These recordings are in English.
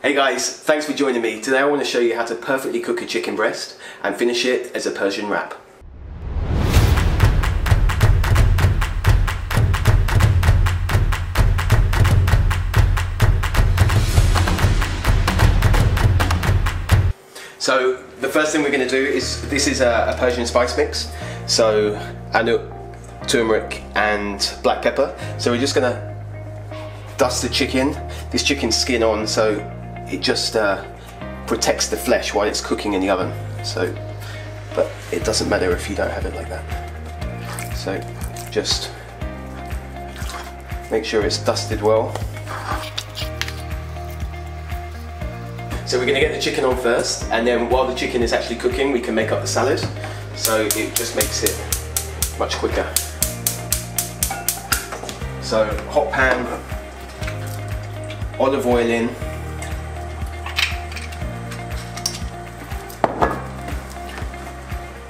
Hey guys, thanks for joining me. Today I want to show you how to perfectly cook a chicken breast and finish it as a Persian wrap. So the first thing we're going to do is, this is a Persian spice mix. So anut, turmeric and black pepper. So we're just going to dust the chicken, this chicken's skin on, so it just protects the flesh while it's cooking in the oven. So, but it doesn't matter if you don't have it like that. So just make sure it's dusted well. So we're going to get the chicken on first, and then while the chicken is actually cooking we can make up the salad. So it just makes it much quicker. So hot pan, olive oil in,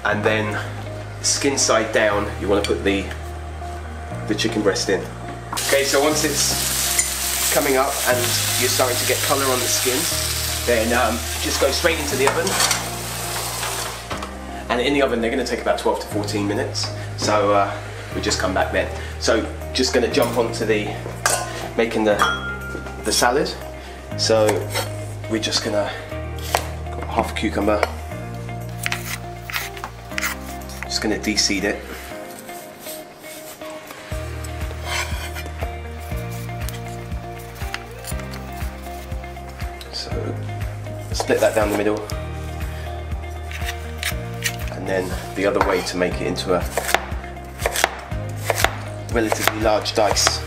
and then skin side down you want to put the chicken breast in. Okay, so once it's coming up and you're starting to get colour on the skin, then just go straight into the oven. And in the oven they're going to take about 12 to 14 minutes, so we just come back then. So just going to jump onto the making the salad. So we're just going to got half a cucumber. Just going to de-seed it. So split that down the middle, and then the other way to make it into a relatively large dice.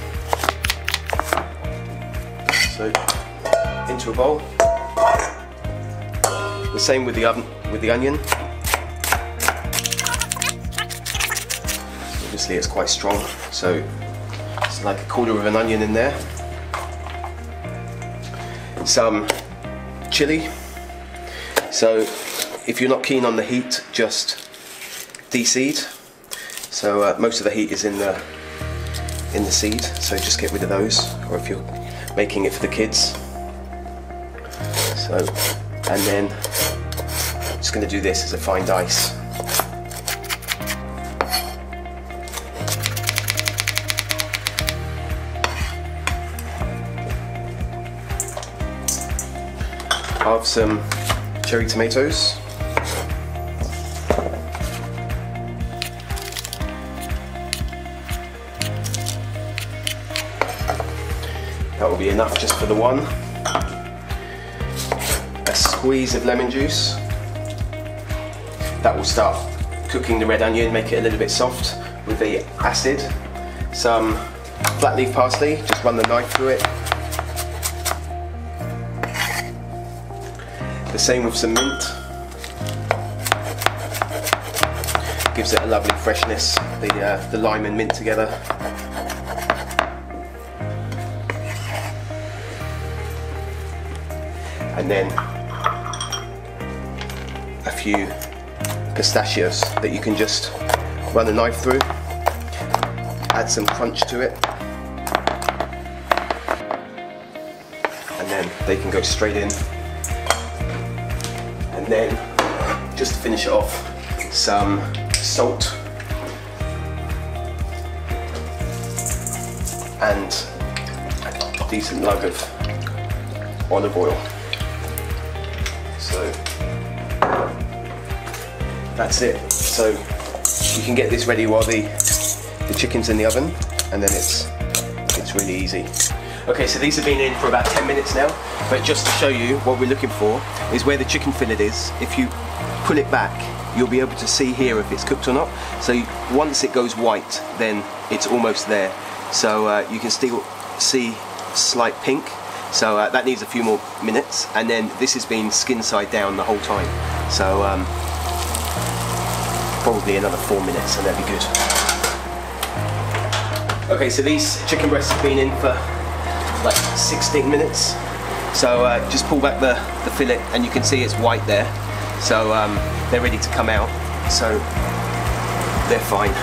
So into a bowl. The same with the onion. Obviously it's quite strong, so it's like a quarter of an onion in there. Some chili. So if you're not keen on the heat, just de-seed. So most of the heat is in the seed, so just get rid of those, or if you're making it for the kids. So, and then I'm just going to do this as a fine dice. Halve some cherry tomatoes. That will be enough just for the one. A squeeze of lemon juice. That will start cooking the red onion, make it a little bit soft with the acid. Some flat leaf parsley, just run the knife through it. The same with some mint. Gives it a lovely freshness, the lime and mint together. And then a few pistachios that you can just run a knife through. Add some crunch to it. And then they can go straight in. And then, just to finish it off, some salt and a decent lug of olive oil. So that's it. So you can get this ready while the chicken's in the oven, and then it's really easy. Okay, so these have been in for about 10 minutes now, but just to show you what we're looking for is where the chicken fillet is. If you pull it back, you'll be able to see here if it's cooked or not. So once it goes white, then it's almost there. So you can still see slight pink. So that needs a few more minutes, and then this has been skin side down the whole time. So probably another 4 minutes and that'll be good. Okay, so these chicken breasts have been in for like 16 minutes. So just pull back the fillet and you can see it's white there. So they're ready to come out. So they're fine.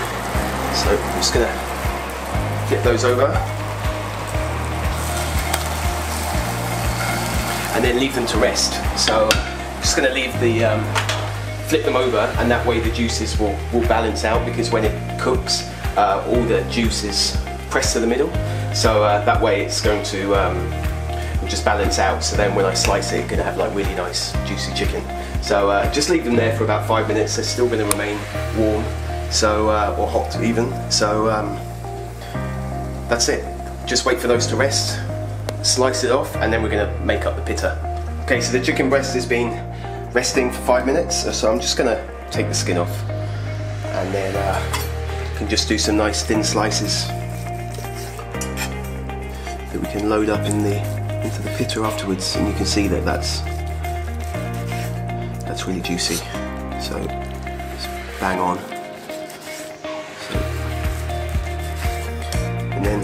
So I'm just gonna flip those over. and then leave them to rest. So I'm just going to leave the flip them over, and that way the juices will balance out, because when it cooks all the juice is pressed to the middle, so that way it's going to just balance out. So then when I slice it, it's going to have like really nice juicy chicken. So just leave them there for about 5 minutes. They're still going to remain warm, so or hot even. So that's it. Just wait for those to rest, slice it off, and then we're going to make up the pitta. Okay, so the chicken breast has been resting for 5 minutes, so I'm just going to take the skin off, and then can just do some nice thin slices that we can load up into the pitta afterwards, and you can see that that's really juicy. So it's bang on. So, and then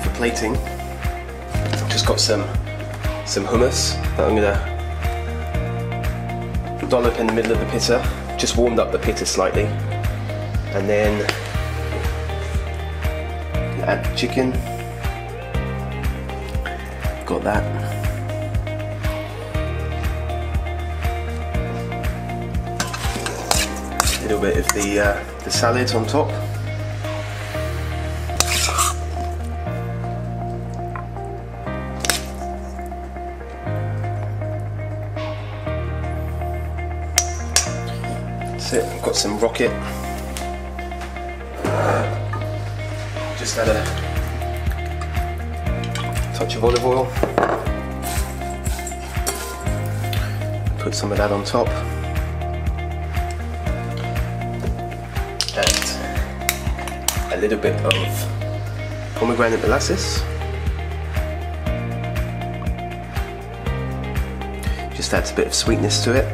for plating, I've just got some hummus that I'm gonna dollop in the middle of the pitta. Just warmed up the pitta slightly, and then add the chicken. Got that. A little bit of the salad on top. That's it. I've got some rocket. Just add a touch of olive oil. Put some of that on top. And a little bit of pomegranate molasses. Just adds a bit of sweetness to it.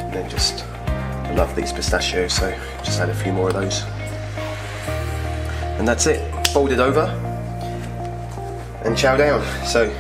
And then just, I love these pistachios, so just add a few more of those. And that's it. Fold it over and chow down. So